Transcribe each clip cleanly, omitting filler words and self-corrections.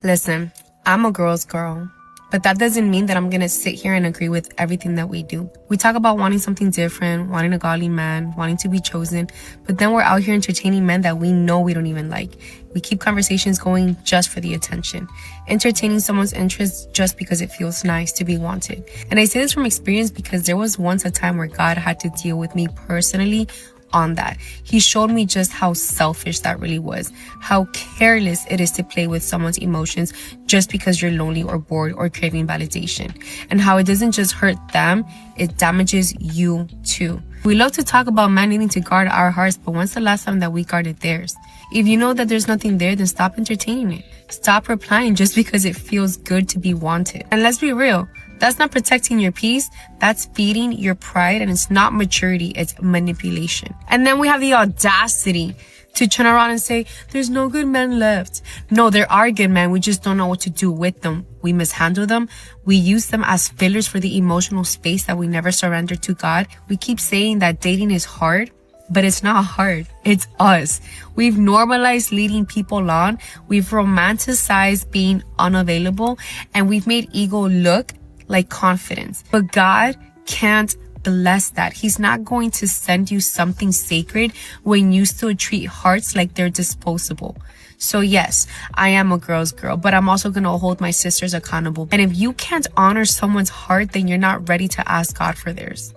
Listen, I'm a girl's girl, but that doesn't mean that I'm gonna sit here and agree with everything that we do. We talk about wanting something different, wanting a godly man, wanting to be chosen, but then we're out here entertaining men that we know we don't even like. We keep conversations going just for the attention, entertaining someone's interest just because it feels nice to be wanted. And I say this from experience because there was once a time where God had to deal with me personally on that. He showed me just how selfish that really was, how careless it is to play with someone's emotions just because you're lonely or bored or craving validation, and how it doesn't just hurt them, it damages you too. We love to talk about men needing to guard our hearts, but when's the last time that we guarded theirs? If you know that there's nothing there, then stop entertaining it. Stop replying just because it feels good to be wanted. And let's be real, that's not protecting your peace. That's feeding your pride, and it's not maturity, it's manipulation. And then we have the audacity to turn around and say, there's no good men left. No, there are good men. We just don't know what to do with them. We mishandle them. We use them as fillers for the emotional space that we never surrender to God. We keep saying that dating is hard, but it's not hard. It's us. We've normalized leading people on. We've romanticized being unavailable, and we've made ego look like confidence. But God can't bless that. He's not going to send you something sacred when you still treat hearts like they're disposable. So yes, I am a girl's girl, but I'm also going to hold my sisters accountable. And if you can't honor someone's heart, then you're not ready to ask God for theirs.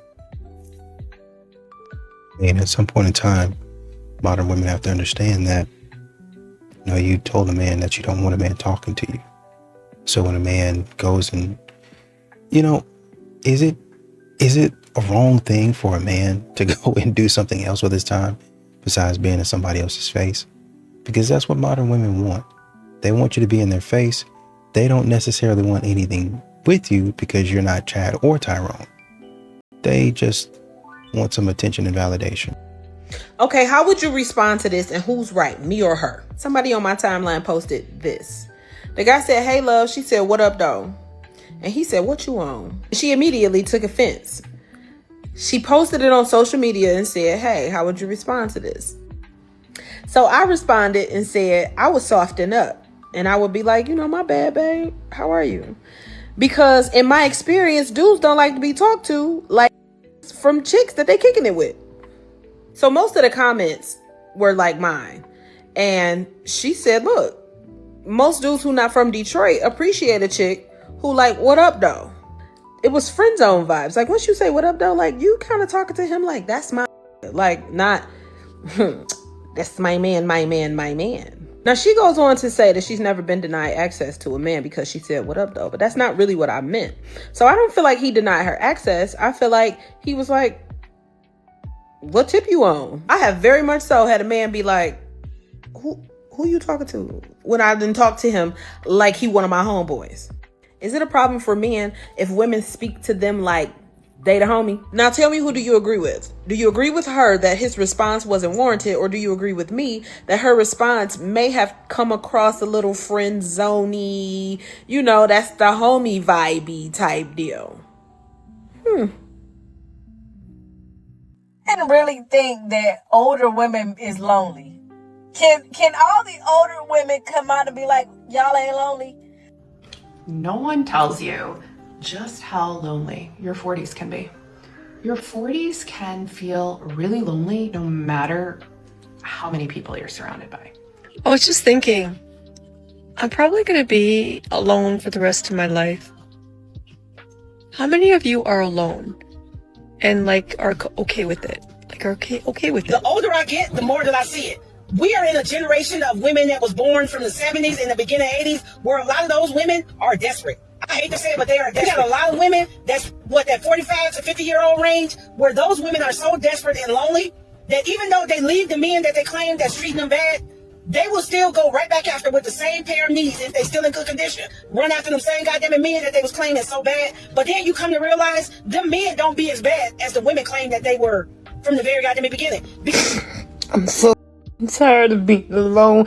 And at some point in time, modern women have to understand that, you told a man that you don't want a man talking to you. So when a man goes and, is it a wrong thing for a man to go and do something else with his time besides being in somebody else's face? Because that's what modern women want. They want you to be in their face. They don't necessarily want anything with you because you're not Chad or Tyrone. They just want some attention and validation. Okay, how would you respond to this, and who's right, me or her? Somebody on my timeline posted this. The guy said, "Hey love." She said, "What up though?" And he said, "What you on?" She immediately took offense. She posted it on social media and said, "Hey, how would you respond to this?" So I responded and said I would soften up, and I would be like, "My bad, babe. How are you?" Because in my experience, dudes don't like to be talked to like from chicks that they kicking it with. So most of the comments were like mine. And she said, look, most dudes who not from Detroit appreciate a chick who like, "What up though?" It was friend zone vibes. Like once you say "what up though," like you kind of talking to him like that's my, like not, that's my man, my man, my man. Now she goes on to say that she's never been denied access to a man because she said "what up though," but that's not really what I meant. So I don't feel like he denied her access. I feel like he was like, "What tip you on?" I have very much so had a man be like, who you talking to? When I didn't talk to him like he one of my homeboys. Is it a problem for men if women speak to them like they the homie? Now tell me, who do you agree with? Do you agree with her that his response wasn't warranted, or do you agree with me that her response may have come across a little friend zone-y, that's the homie vibey type deal? I really think that older women is lonely. Can all the older women come out and be like, y'all ain't lonely? No one tells you just how lonely your 40s can be. Your 40s can feel really lonely no matter how many people you're surrounded by. I was just thinking, I'm probably going to be alone for the rest of my life. How many of you are alone and are okay with it? Are okay with it? The older I get, the more that I see it. We are in a generation of women that was born from the 70s and the beginning 80s, where a lot of those women are desperate. I hate to say it, but they are desperate. We got a lot of women that's that 45 to 50-year-old range, where those women are so desperate and lonely that even though they leave the men that they claim that's treating them bad, they will still go right back after with the same pair of knees if they still in good condition. Run after them same goddamn men that they was claiming so bad. But then you come to realize them men don't be as bad as the women claim that they were from the very goddamn beginning. I'm so tired of being alone.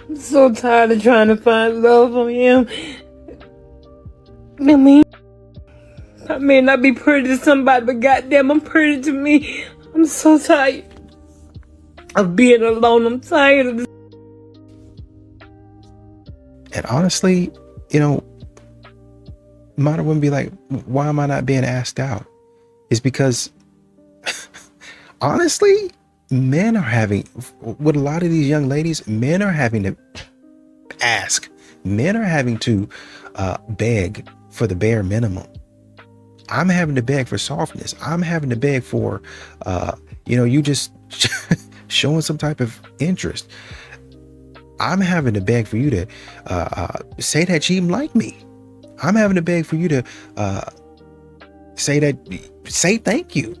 I'm so tired of trying to find love on him. I may not be pretty to somebody, but goddamn, I'm pretty to me. I'm so tired of being alone. I'm tired of this. And honestly, you know, modern women be like, why am I not being asked out? It's because honestly, men are having, with a lot of these young ladies, men are having to ask. Men are having to beg for the bare minimum. I'm having to beg for softness. I'm having to beg for, you just showing some type of interest. I'm having to beg for you to say that you even like me. I'm having to beg for you to say thank you.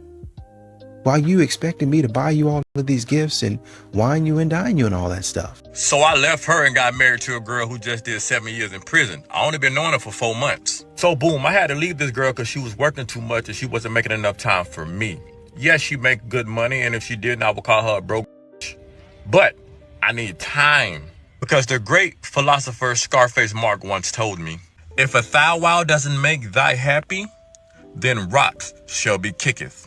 While you expecting me to buy you all of these gifts and wine you and dine you and all that stuff. So I left her and got married to a girl who just did 7 years in prison. I only been knowing her for 4 months. So boom, I had to leave this girl because she was working too much and she wasn't making enough time for me. Yes, she make good money, and if she didn't, I would call her a broke bitch. But I need time. Because the great philosopher Scarface Mark once told me, if a thou wow doesn't make thy happy, then rocks shall be kicketh.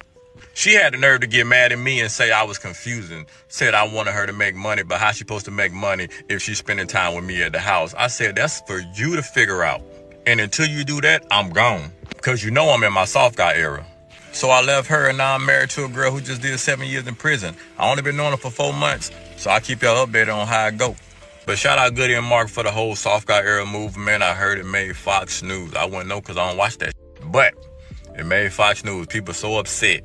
She had the nerve to get mad at me and say I was confusing. Said I wanted her to make money, but how she supposed to make money if she's spending time with me at the house? I said, that's for you to figure out. And until you do that, I'm gone. Because you know I'm in my soft guy era. So I left her and now I'm married to a girl who just did 7 years in prison. I only been knowing her for 4 months, so I keep y'all updated on how I go. But shout out Goody and Mark for the whole soft guy era movement. I heard it made Fox News. I wouldn't know because I don't watch that shit. But it made Fox News. People so upset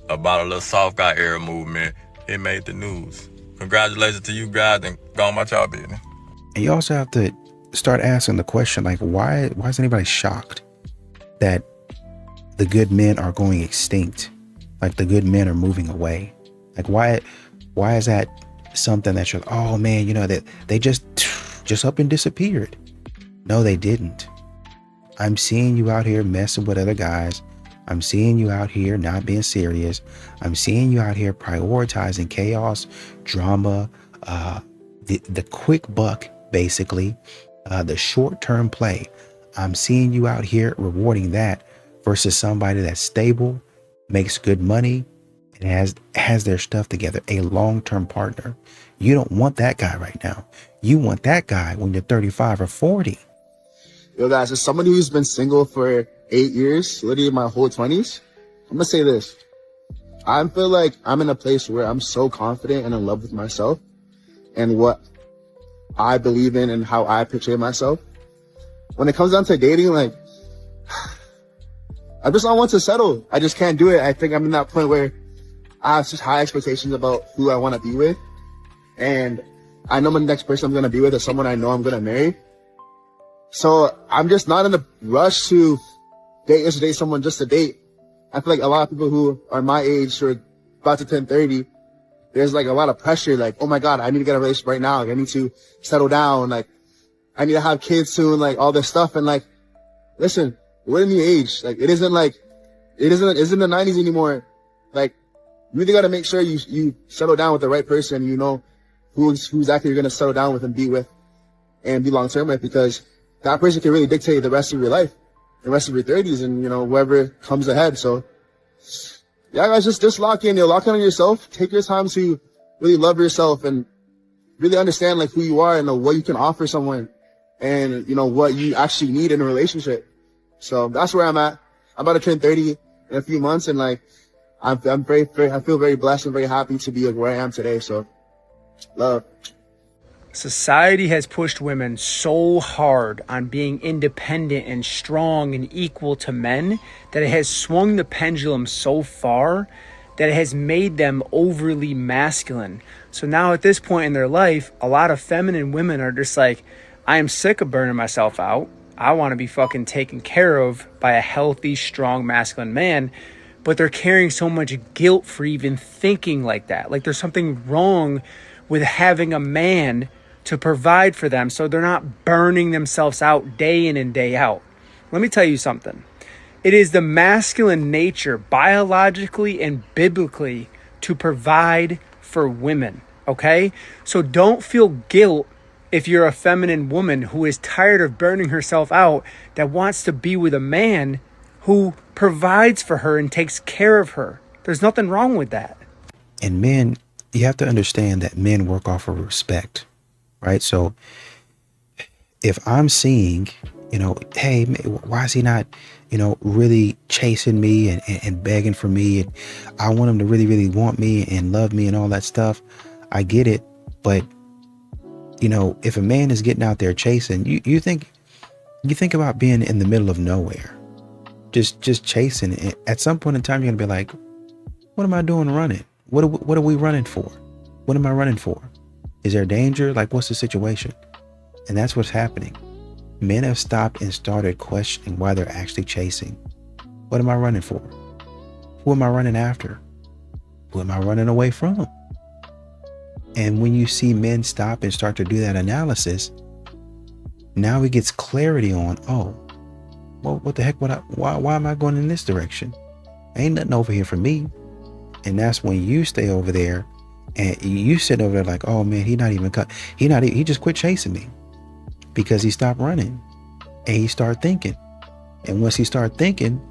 about a little soft guy era movement. It made the news. Congratulations to you guys and go on about y'all business. And you also have to start asking the question, like, why is anybody shocked that the good men are going extinct? Like the good men are moving away. Like why is that something that you're, oh man, that they just up and disappeared? No, they didn't. I'm seeing you out here messing with other guys. I'm seeing you out here not being serious. I'm seeing you out here prioritizing chaos, drama, the quick buck, basically, the short-term play. I'm seeing you out here rewarding that versus somebody that's stable, makes good money, and has their stuff together, a long-term partner. You don't want that guy right now. You want that guy when you're 35 or 40. Yo, guys, as somebody who's been single for 8 years, literally my whole 20s, I'm gonna say this. I feel like I'm in a place where I'm so confident and in love with myself and what I believe in and how I portray myself. When it comes down to dating, like, I just don't want to settle. I just can't do it. I think I'm in that point where I have such high expectations about who I want to be with. And I know the next person I'm going to be with is someone I know I'm going to marry. So I'm just not in a rush to date someone just to date. I feel like a lot of people who are my age, who are about to turn 30, there's like a lot of pressure. Like, oh my God, I need to get a relationship right now. Like, I need to settle down. Like, I need to have kids soon. Like, all this stuff. And like, listen, we're in the age. Like, it isn't the 90s anymore. Like, you really got to make sure you settle down with the right person. You know who's actually you're going to settle down with and be with and be long term with, because that person can really dictate the rest of your life, the rest of your 30s, and whoever comes ahead. So yeah, guys, just lock in. Lock in on yourself. Take your time to really love yourself and really understand like who you are and what you can offer someone, and what you actually need in a relationship. So that's where I'm at. I'm about to turn 30 in a few months, and like I'm very, I feel very blessed and very happy to be where I am today. So love. Society has pushed women so hard on being independent and strong and equal to men that it has swung the pendulum so far that it has made them overly masculine. So now at this point in their life, a lot of feminine women are just like, I am sick of burning myself out. I want to be fucking taken care of by a healthy, strong, masculine man. But they're carrying so much guilt for even thinking like that. Like there's something wrong with having a man to provide for them, so they're not burning themselves out day in and day out. Let me tell you something. It is the masculine nature, biologically and biblically, to provide for women, okay? So don't feel guilt if you're a feminine woman who is tired of burning herself out, that wants to be with a man who provides for her and takes care of her. There's nothing wrong with that. And men, you have to understand that men work off of respect. Right. So if I'm seeing, hey, why is he not, really chasing me and begging for me? And I want him to really, really want me and love me and all that stuff. I get it. But, if a man is getting out there chasing, you think about being in the middle of nowhere, just chasing. And at some point in time, you're going to be like, what am I doing running? What are we running for? What am I running for? Is there danger? Like, what's the situation? And that's what's happening. Men have stopped and started questioning why they're actually chasing. What am I running for? Who am I running after? Who am I running away from? And when you see men stop and start to do that analysis, now it gets clarity on, oh, well, what the heck? Why am I going in this direction? Ain't nothing over here for me. And that's when you stay over there and you sit over there like, oh man, he just quit chasing me because he stopped running and he started thinking. And once he started thinking,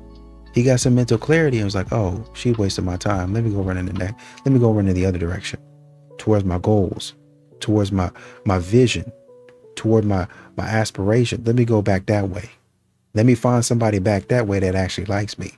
he got some mental clarity and was like, oh, she wasted my time. Let me go run in the next. Let me go run in the other direction towards my goals, towards my vision, toward my aspiration. Let me go back that way. Let me find somebody back that way that actually likes me.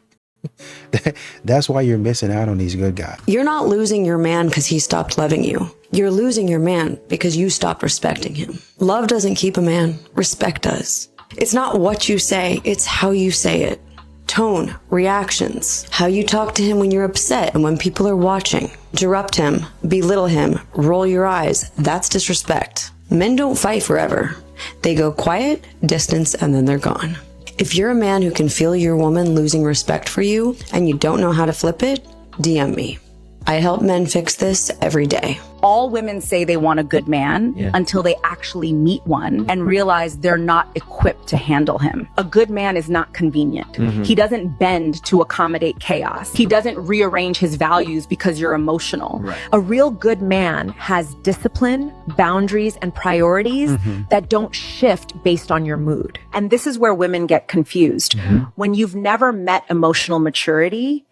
That's why you're missing out on these good guys. You're not losing your man because he stopped loving you. You're losing your man because you stopped respecting him. Love doesn't keep a man. Respect does. It's not what you say, it's how you say it. Tone, reactions, how you talk to him when you're upset and when people are watching. Interrupt him, belittle him, roll your eyes. That's disrespect. Men don't fight forever. They go quiet, distance, and then they're gone. If you're a man who can feel your woman losing respect for you and you don't know how to flip it, DM me. I help men fix this every day. All women say they want a good man until they actually meet one and realize they're not equipped to handle him. A good man is not convenient. He doesn't bend to accommodate chaos. He doesn't rearrange his values because you're emotional. A real good man has discipline, boundaries, and priorities that don't shift based on your mood. And this is where women get confused. When you've never met emotional maturity,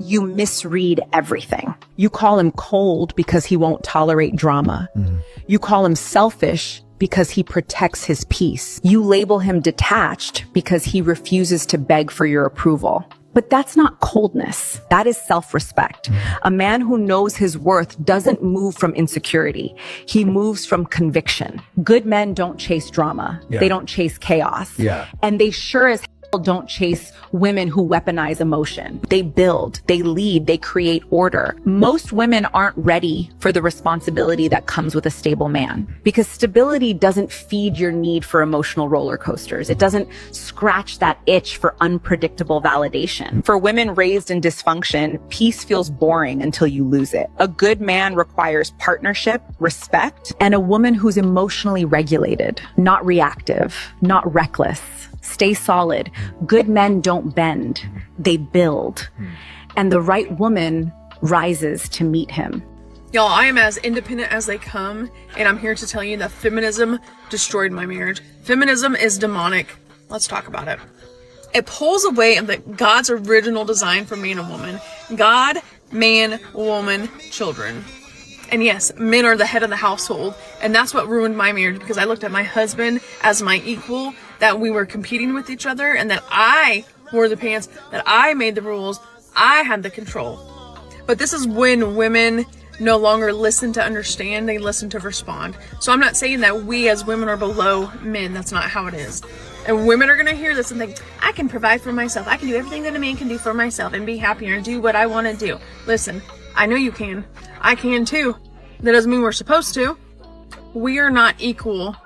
you misread everything. You call him cold because he won't tolerate drama. You call him selfish because he protects his peace. You label him detached because he refuses to beg for your approval. But that's not coldness. That is self-respect. A man who knows his worth doesn't move from insecurity. He moves from conviction. Good men don't chase drama. They don't chase chaos. And they sure as don't chase women who weaponize emotion. They build, they lead, they create order. Most women aren't ready for the responsibility that comes with a stable man because stability doesn't feed your need for emotional roller coasters. It doesn't scratch that itch for unpredictable validation. For women raised in dysfunction, peace feels boring until you lose it. A good man requires partnership, respect, and a woman who's emotionally regulated, not reactive, not reckless. Stay solid. Good men don't bend. They build. And the right woman rises to meet him. Y'all, I am as independent as they come, and I'm here to tell you that feminism destroyed my marriage. Feminism is demonic. Let's talk about it. It pulls away God's original design for man and woman. God, man, woman, children. And yes, men are the head of the household. And that's what ruined my marriage because I looked at my husband as my equal, that we were competing with each other, and that I wore the pants, that I made the rules, I had the control. But this is when women no longer listen to understand, they listen to respond. So I'm not saying that we as women are below men. That's not how it is. And women are going to hear this and think, I can provide for myself. I can do everything that a man can do for myself and be happy and do what I want to do. Listen, I know you can. I can too. That doesn't mean we're supposed to. We are not equal.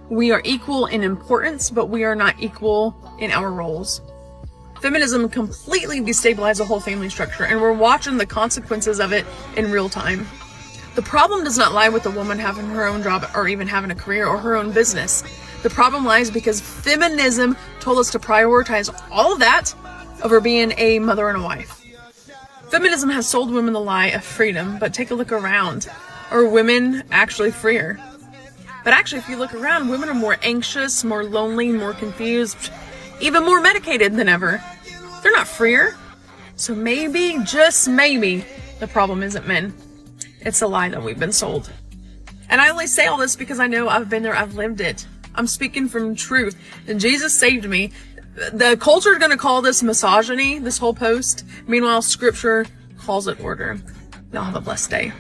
We are equal in importance, but we are not equal in our roles. Feminism completely destabilized the whole family structure, and we're watching the consequences of it in real time. The problem does not lie with the woman having her own job or even having a career or her own business. The problem lies because feminism told us to prioritize all of that over being a mother and a wife. Feminism has sold women the lie of freedom, but take a look around. Are women actually freer? But actually, if you look around, women are more anxious, more lonely, more confused, even more medicated than ever. They're not freer. So maybe, just maybe, the problem isn't men. It's a lie that we've been sold. And I only say all this because I know I've been there, I've lived it. I'm speaking from truth. And Jesus saved me. The culture is going to call this misogyny, this whole post. Meanwhile, scripture calls it order. Y'all have a blessed day.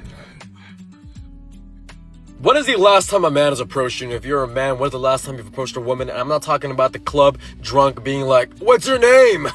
When is the last time a man has approached you? And if you're a man, when is the last time you've approached a woman? And I'm not talking about the club drunk being like, what's your name?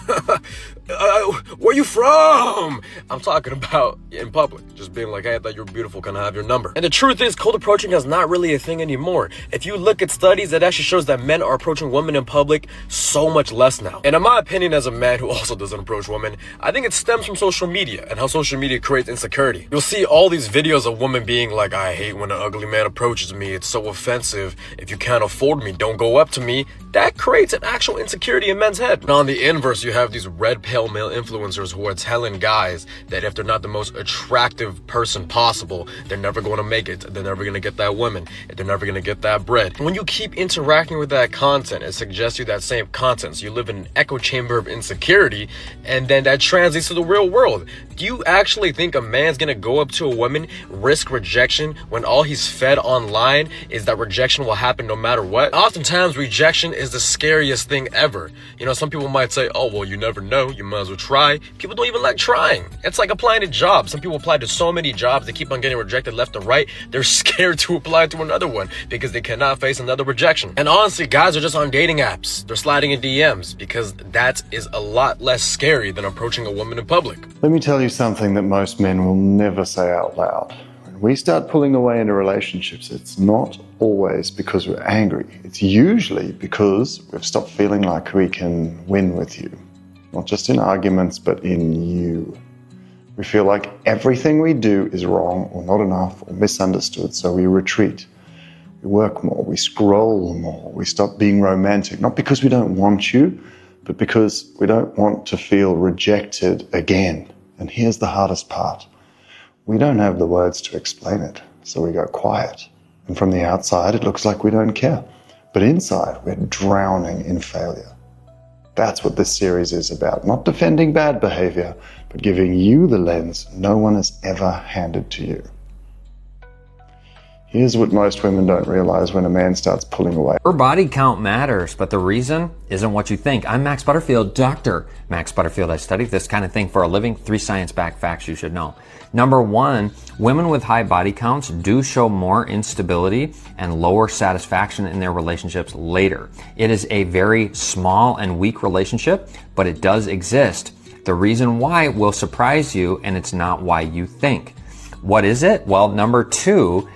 Where you from? I'm talking about in public, just being like, hey, I thought you were beautiful, can I have your number? And the truth is, cold approaching is not really a thing anymore. If you look at studies, it actually shows that men are approaching women in public so much less now. And in my opinion, as a man who also doesn't approach women, I think it stems from social media and how social media creates insecurity. You'll see all these videos of women being like, I hate when an ugly man approaches me, it's so offensive. If you can't afford me, don't go up to me. That creates an actual insecurity in men's head. And on the inverse, you have these red pill male influencers who are telling guys that if they're not the most attractive person possible, they're never going to make it. They're never going to get that woman. They're never going to get that bread. When you keep interacting with that content, it suggests you that same content. So you live in an echo chamber of insecurity, and then that translates to the real world. Do you actually think a man's going to go up to a woman, risk rejection, when all he's fed online is that rejection will happen no matter what? Oftentimes, rejection is the scariest thing ever. You know, some people might say, oh, well, you never know. You might as well try. People don't even like trying. It's like applying to jobs. Some people apply to so many jobs, they keep on getting rejected left and right. They're scared to apply to another one because they cannot face another rejection. And honestly, guys are just on dating apps. They're sliding in DMs because that is a lot less scary than approaching a woman in public. Let me tell you something that most men will never say out loud. When we start pulling away into relationships, it's not always because we're angry. It's usually because we've stopped feeling like we can win with you. Not just in arguments, but in you. We feel like everything we do is wrong or not enough or misunderstood, so we retreat. We work more, we scroll more, we stop being romantic, not because we don't want you, but because we don't want to feel rejected again. And here's the hardest part. We don't have the words to explain it, so we go quiet. And from the outside, it looks like we don't care. But inside, we're drowning in failure. That's what this series is about. Not defending bad behavior, but giving you the lens no one has ever handed to you. Here's what most women don't realize when a man starts pulling away. Her body count matters, but the reason isn't what you think. I'm Max Butterfield, Dr. Max Butterfield. I study this kind of thing for a living. 3 science-backed facts you should know. Number 1, women with high body counts do show more instability and lower satisfaction in their relationships later. It is a very small and weak relationship, but it does exist. The reason why will surprise you, and it's not why you think. What is it? Well, number 2,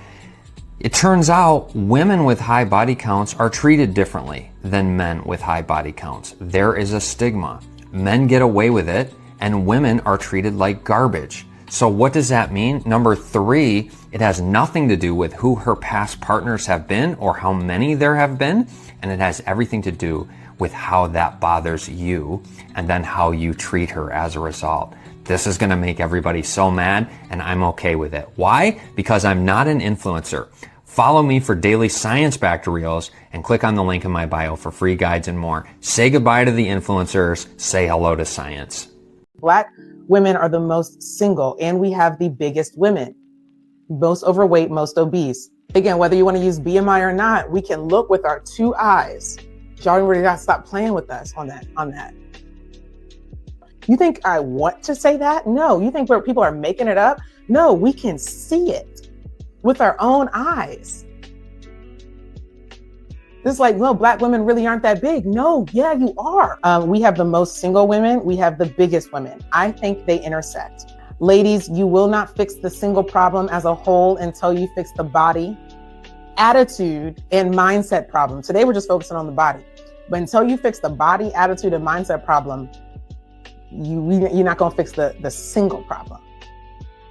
it turns out women with high body counts are treated differently than men with high body counts. There is a stigma. Men get away with it, and women are treated like garbage. So what does that mean? Number 3, it has nothing to do with who her past partners have been or how many there have been, and it has everything to do with how that bothers you and then how you treat her as a result. This is going to make everybody so mad, and I'm okay with it. Why? Because I'm not an influencer. Follow me for daily science-backed reels and click on the link in my bio for free guides and more. Say goodbye to the influencers. Say hello to science. Black women are the most single, and we have the biggest women, most overweight, most obese. Again, whether you want to use BMI or not, we can look with our 2 eyes. Y'all really got to stop playing with us on that. You think I want to say that? No. You think people are making it up? No, we can see it with our own eyes. It's like, no, Black women really aren't that big. No, yeah, you are. We have the most single women. We have the biggest women. I think they intersect. Ladies, you will not fix the single problem as a whole until you fix the body, attitude, and mindset problem. Today, we're just focusing on the body. But until you fix the body, attitude, and mindset problem, you're not going to fix the single problem.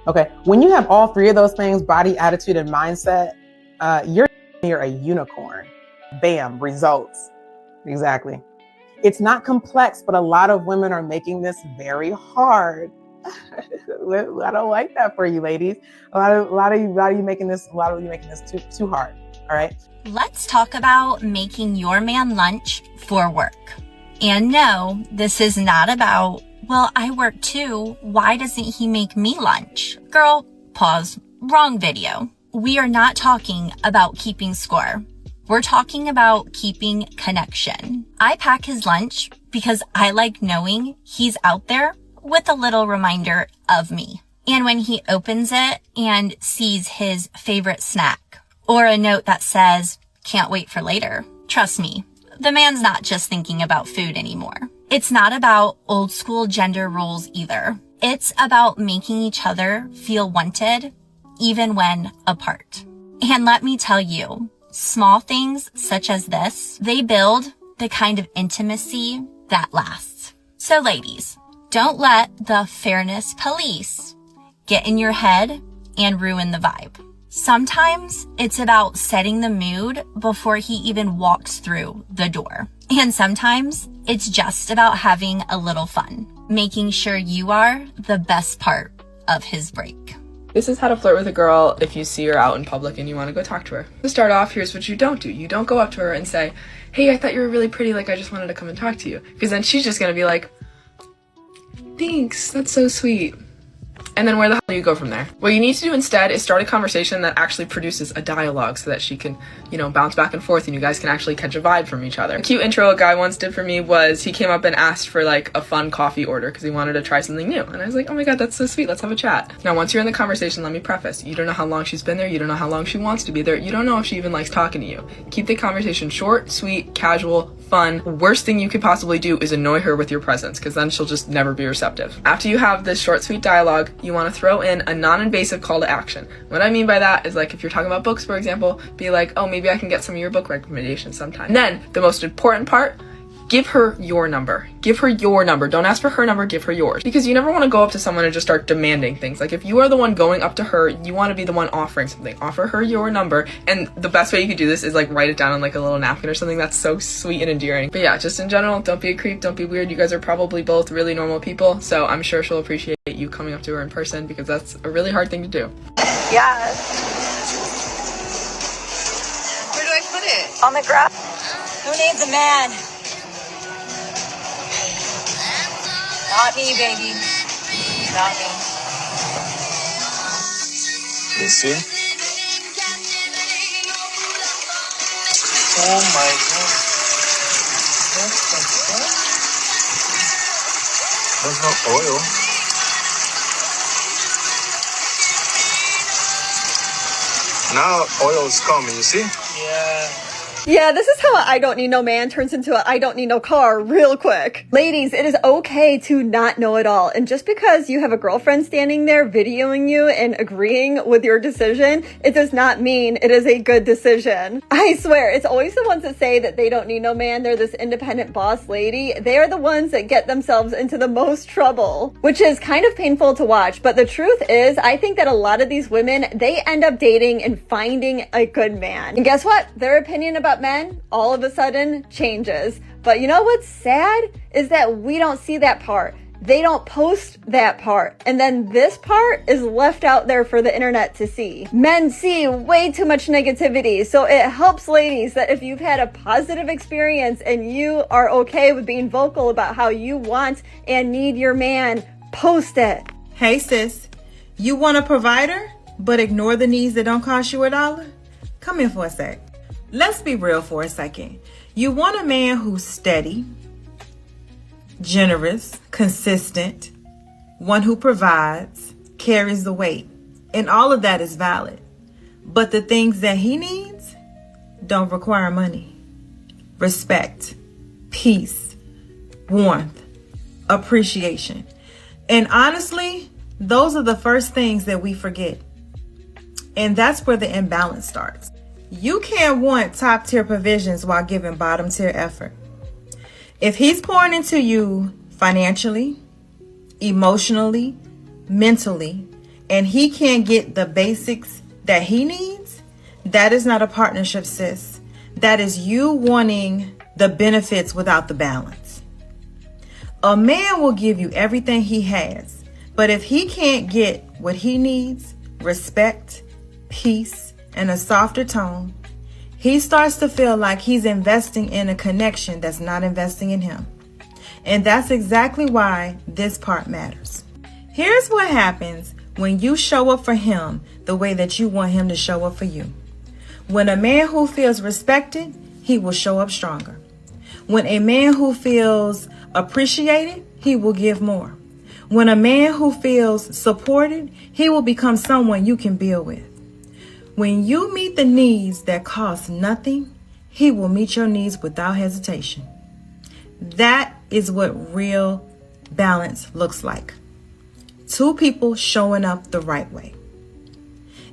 Okay. When you have all 3 of those things, body, attitude, and mindset, you're a unicorn. Bam, results. Exactly. It's not complex, but a lot of women are making this very hard. I don't like that for you, ladies. A lot of you making this too hard. All right. Let's talk about making your man lunch for work. And no, this is not about, well, I work too. Why doesn't he make me lunch? Girl, pause. Wrong video. We are not talking about keeping score. We're talking about keeping connection. I pack his lunch because I like knowing he's out there with a little reminder of me. And when he opens it and sees his favorite snack or a note that says, can't wait for later, trust me, the man's not just thinking about food anymore. It's not about old school gender roles either. It's about making each other feel wanted, even when apart. And let me tell you, small things such as this, they build the kind of intimacy that lasts. So ladies, don't let the fairness police get in your head and ruin the vibe. Sometimes it's about setting the mood before he even walks through the door. And sometimes it's just about having a little fun, making sure you are the best part of his break. This is how to flirt with a girl if you see her out in public and you want to go talk to her. To start off, here's what you don't do. You don't go up to her and say, hey, I thought you were really pretty, like I just wanted to come and talk to you. Because then she's just going to be like, thanks, that's so sweet. And then where the hell do you go from there? What you need to do instead is start a conversation that actually produces a dialogue so that she can, bounce back and forth and you guys can actually catch a vibe from each other. A cute intro a guy once did for me was he came up and asked for like a fun coffee order because he wanted to try something new. And I was like, oh my God, that's so sweet. Let's have a chat. Now, once you're in the conversation, let me preface. You don't know how long she's been there. You don't know how long she wants to be there. You don't know if she even likes talking to you. Keep the conversation short, sweet, casual, fun. Worst thing you could possibly do is annoy her with your presence because then she'll just never be receptive. After you have this short, sweet dialogue, you want to throw in a non-invasive call to action. What I mean by that is like if you're talking about books, for example, be like, oh, maybe I can get some of your book recommendations sometime. And then the most important part, give her your number. Give her your number. Don't ask for her number, give her yours. Because you never want to go up to someone and just start demanding things. Like if you are the one going up to her, you want to be the one offering something. Offer her your number. And the best way you could do this is like write it down on like a little napkin or something. That's so sweet and endearing. But yeah, just in general, don't be a creep, don't be weird. You guys are probably both really normal people. So I'm sure she'll appreciate you coming up to her in person because that's a really hard thing to do. Yeah. Where do I put it? On the ground. Who needs a man? Not me, baby. Not me. You see? Oh my God. What the fuck? That's not oil. Now oil is coming, you see? Yeah. Yeah, this is how I don't need no man turns into a I don't need no car real quick. Ladies, it is okay to not know it all. And just because you have a girlfriend standing there videoing you and agreeing with your decision, it does not mean it is a good decision. I swear, it's always the ones that say that they don't need no man. They're this independent boss lady. They are the ones that get themselves into the most trouble, which is kind of painful to watch. But the truth is, I think that a lot of these women, they end up dating and finding a good man. And guess what? Their opinion about men all of a sudden changes. But you know what's sad is that we don't see that part. They don't post that part. And then this part is left out there for the internet to see. Men see way too much negativity. So it helps ladies that if you've had a positive experience and you are okay with being vocal about how you want and need your man, post it. Hey sis, you want a provider but ignore the needs that don't cost you $1? Come in for a sec. Let's be real for a second. You want a man who's steady, generous, consistent, one who provides, carries the weight, and all of that is valid. But the things that he needs don't require money. Respect, peace, warmth, appreciation. And honestly, those are the first things that we forget. And that's where the imbalance starts. You can't want top tier provisions while giving bottom tier effort. If he's pouring into you financially, emotionally, mentally, and he can't get the basics that he needs, that is not a partnership, sis. That is you wanting the benefits without the balance. A man will give you everything he has, but if he can't get what he needs, respect, peace, and a softer tone, he starts to feel like he's investing in a connection that's not investing in him. And that's exactly why this part matters. Here's what happens when you show up for him the way that you want him to show up for you. When a man who feels respected, he will show up stronger. When a man who feels appreciated, he will give more. When a man who feels supported, he will become someone you can build with. When you meet the needs that cost nothing, he will meet your needs without hesitation. That is what real balance looks like. Two people showing up the right way.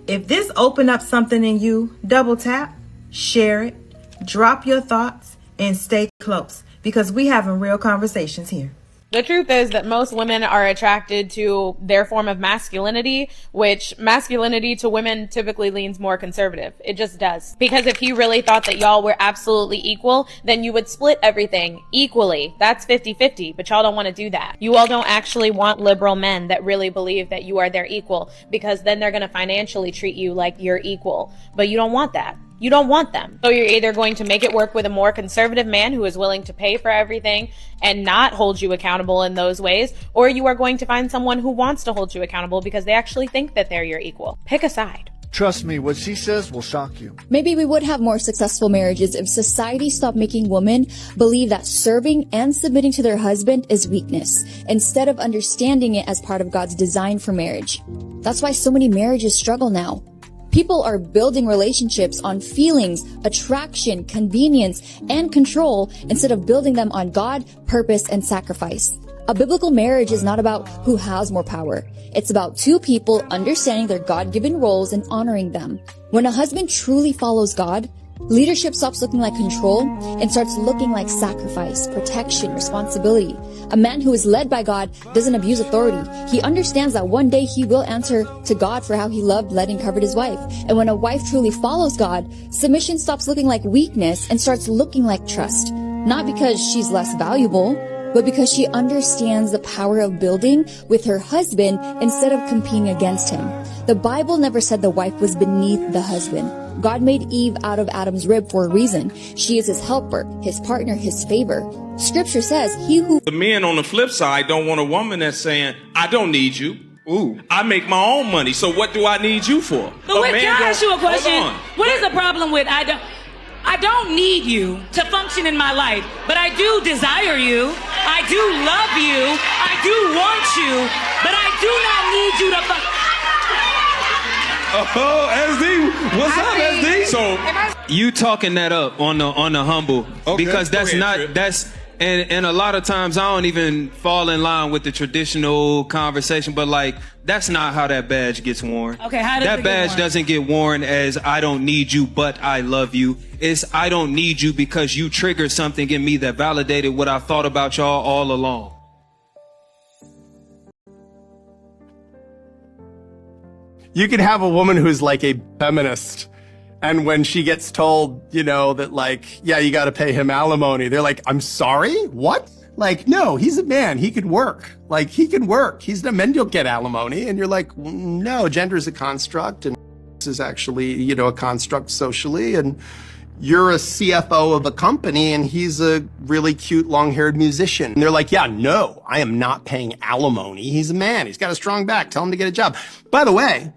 If this opened up something in you, double tap, share it, drop your thoughts, and stay close, because we having real conversations here. The truth is that most women are attracted to their form of masculinity, which masculinity to women typically leans more conservative. It just does. Because if he really thought that y'all were absolutely equal, then you would split everything equally. That's 50-50, but y'all don't want to do that. You all don't actually want liberal men that really believe that you are their equal, because then they're going to financially treat you like you're equal. But you don't want that. You don't want them. So you're either going to make it work with a more conservative man who is willing to pay for everything and not hold you accountable in those ways, or you are going to find someone who wants to hold you accountable because they actually think that they're your equal. Pick a side. Trust me, what she says will shock you. Maybe we would have more successful marriages if society stopped making women believe that serving and submitting to their husband is weakness, instead of understanding it as part of God's design for marriage. That's why so many marriages struggle now. People are building relationships on feelings, attraction, convenience, and control instead of building them on God, purpose, and sacrifice. A biblical marriage is not about who has more power. It's about two people understanding their God-given roles and honoring them. When a husband truly follows God, leadership stops looking like control and starts looking like sacrifice, protection, responsibility. A man who is led by God doesn't abuse authority. He understands that one day he will answer to God for how he loved, led, and covered his wife. And when a wife truly follows God, submission stops looking like weakness and starts looking like trust. Not because she's less valuable, but because she understands the power of building with her husband instead of competing against him. The Bible never said the wife was beneath the husband. God made Eve out of Adam's rib for a reason. She is his helper, his partner, his favor. Scripture says the men on the flip side don't want a woman that's saying, I don't need you. Ooh, I make my own money, so what do I need you for? But wait, can I ask you a question? What is the problem with I don't need you to function in my life, but I do desire you. I do love you. I do want you, but I do not need you to Oh, SD, what's up, SD? So you talking that up on the humble, because that's not that's and a lot of times I don't even fall in line with the traditional conversation, but like that's not how that badge gets worn. Okay, how does that badge doesn't get worn as I don't need you, but I love you. It's I don't need you because you triggered something in me that validated what I thought about y'all all along. You could have a woman who's like a feminist, and when she gets told, you know, that like, yeah, you got to pay him alimony, they're like, I'm sorry? What? Like, no, he's a man. He could work. Like, he can work. He's the men don't get alimony. And you're like, no, gender is a construct, and this is actually, you know, a construct socially. And you're a CFO of a company, and he's a really cute long-haired musician. And they're like, yeah, no, I am not paying alimony. He's a man. He's got a strong back. Tell him to get a job. By the way,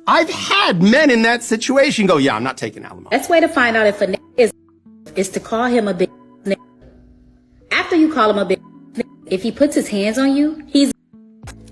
I've had men in that situation go, yeah, I'm not taking alimony. Best way to find out if a nigga is to call him a big nigga. After you call him a big nigga, if he puts his hands on you, he's.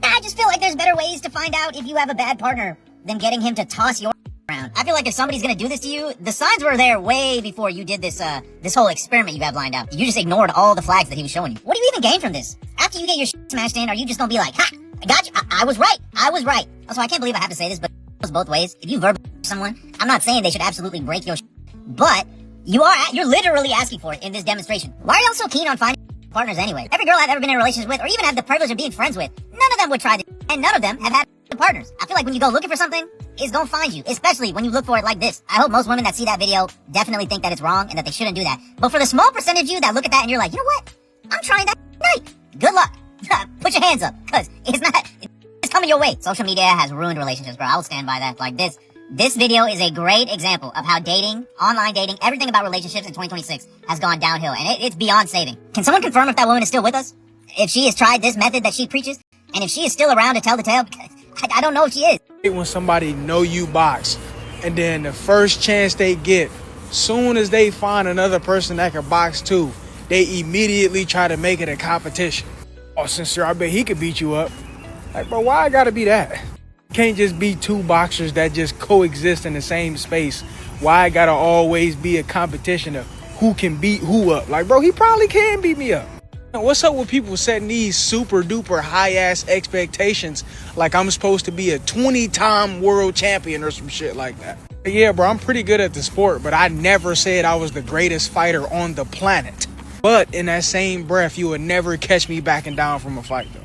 I just feel like there's better ways to find out if you have a bad partner than getting him to toss your around. I feel like if somebody's gonna do this to you, the signs were there way before you did this this whole experiment you have lined up. You just ignored all the flags that he was showing you. What do you even gain from this? After you get your shit smashed in, are you just gonna be like, ha, I got you, I was right, I was right. Also, I can't believe I have to say this, but it goes both ways. If you verbally someone, I'm not saying they should absolutely break your shit, but you're literally asking for it in this demonstration. Why are y'all so keen on finding partners anyway? Every girl I've ever been in a relationship with, or even have the privilege of being friends with, none of them would try this, and none of them have had partners. I feel like when you go looking for something, it's gonna find you, especially when you look for it like this. I hope most women that see that video definitely think that it's wrong and that they shouldn't do that. But for the small percentage of you that look at that and you're like, you know what? I'm trying that tonight. Good luck. Put your hands up, cause it's coming your way. Social media has ruined relationships, bro. I will stand by that. Like this video is a great example of how dating, online dating, everything about relationships in 2026 has gone downhill, and it's beyond saving. Can someone confirm if that woman is still with us? If she has tried this method that she preaches? And if she is still around to tell the tale? I don't know if she is. When somebody know you box And then the first chance they get, soon as they find another person that can box too, they immediately try to make it a competition. Oh, sincere, I bet he could beat you up. Like, bro, why I gotta be that? Can't just be two boxers that just coexist in the same space. Why I gotta always be a competition of who can beat who up? Like, bro, he probably can beat me up. What's up with people setting these super duper high ass expectations like I'm supposed to be a 20-time world champion or some shit like that? Yeah, bro, I'm pretty good at the sport, but I never said I was the greatest fighter on the planet. But in that same breath, you would never catch me backing down from a fight, though.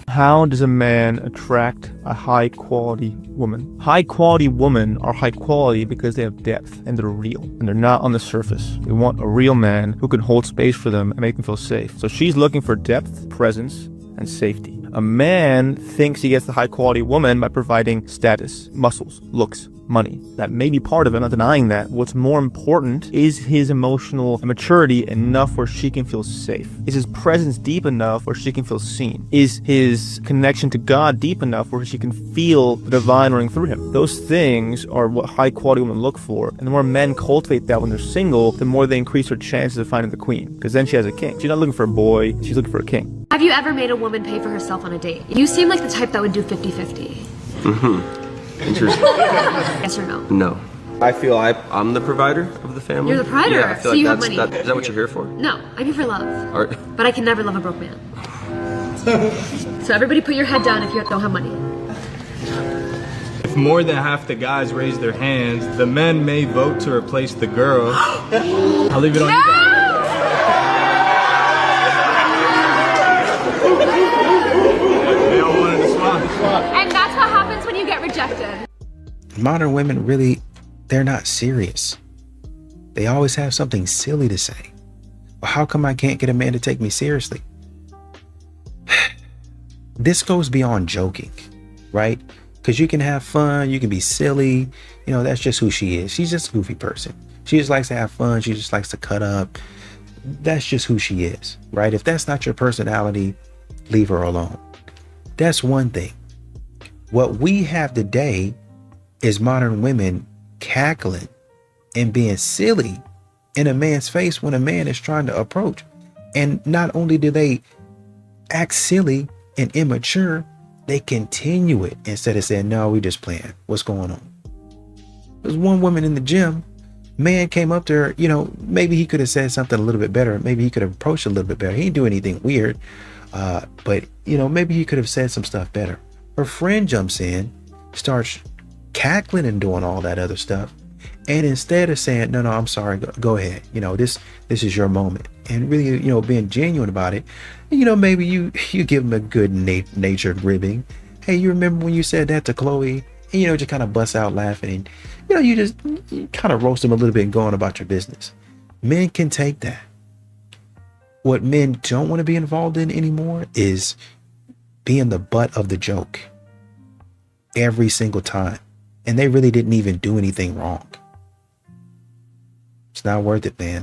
How does a man attract a high-quality woman? High-quality women are high quality because they have depth and they're real and they're not on the surface. They want a real man who can hold space for them and make them feel safe. So she's looking for depth, presence, and safety. A man thinks he gets the high-quality woman by providing status, muscles, looks, money. That may be part of it, I'm not denying that. What's more important is his emotional maturity enough where she can feel safe. Is his presence deep enough where she can feel seen? Is his connection to God deep enough where she can feel the divine running through him? Those things are what high quality women look for. And the more men cultivate that when they're single, the more they increase her chances of finding the queen. Because then she has a king. She's not looking for a boy, she's looking for a king. Have you ever made a woman pay for herself on a date? You seem like the type that would do 50-50. Mm-hmm. Interesting. Yes or no? No. I feel I'm the provider of the family. You're the provider, Yeah, I feel so like you have that's, money. is that what you're here for? No, I'm here for love. Or, But I can never love a broke man. So everybody put your head down if you don't have money. If more than half the guys raise their hands, the men may vote to replace the girl. I'll leave it on you guys. They all wanted to swap. And that's what happens when you get rejected. Modern women really, they're not serious. They always have something silly to say. Well, how come I can't get a man to take me seriously? This goes beyond joking, right? Because you can have fun, you can be silly. You know, that's just who she is. She's just a goofy person. She just likes to have fun. She just likes to cut up. That's just who she is, right? If that's not your personality, leave her alone. That's one thing. What we have today is modern women cackling and being silly in a man's face when a man is trying to approach. And not only do they act silly and immature, they continue it instead of saying, no, we just playing. What's going on? There's one woman in the gym, man came up to her, you know, maybe he could have said something a little bit better. Maybe he could have approached a little bit better. He didn't do anything weird. But, you know, maybe he could have said some stuff better. Her friend jumps in, starts cackling and doing all that other stuff. And instead of saying, no, I'm sorry, go ahead. You know, this is your moment. And really, you know, being genuine about it. You know, maybe you give him a good natured ribbing. Hey, you remember when you said that to Chloe? And, you know, just kind of bust out laughing. And, you know, you kind of roast them a little bit and go on about your business. Men can take that. What men don't want to be involved in anymore is being the butt of the joke every single time. And they really didn't even do anything wrong. It's not worth it, man.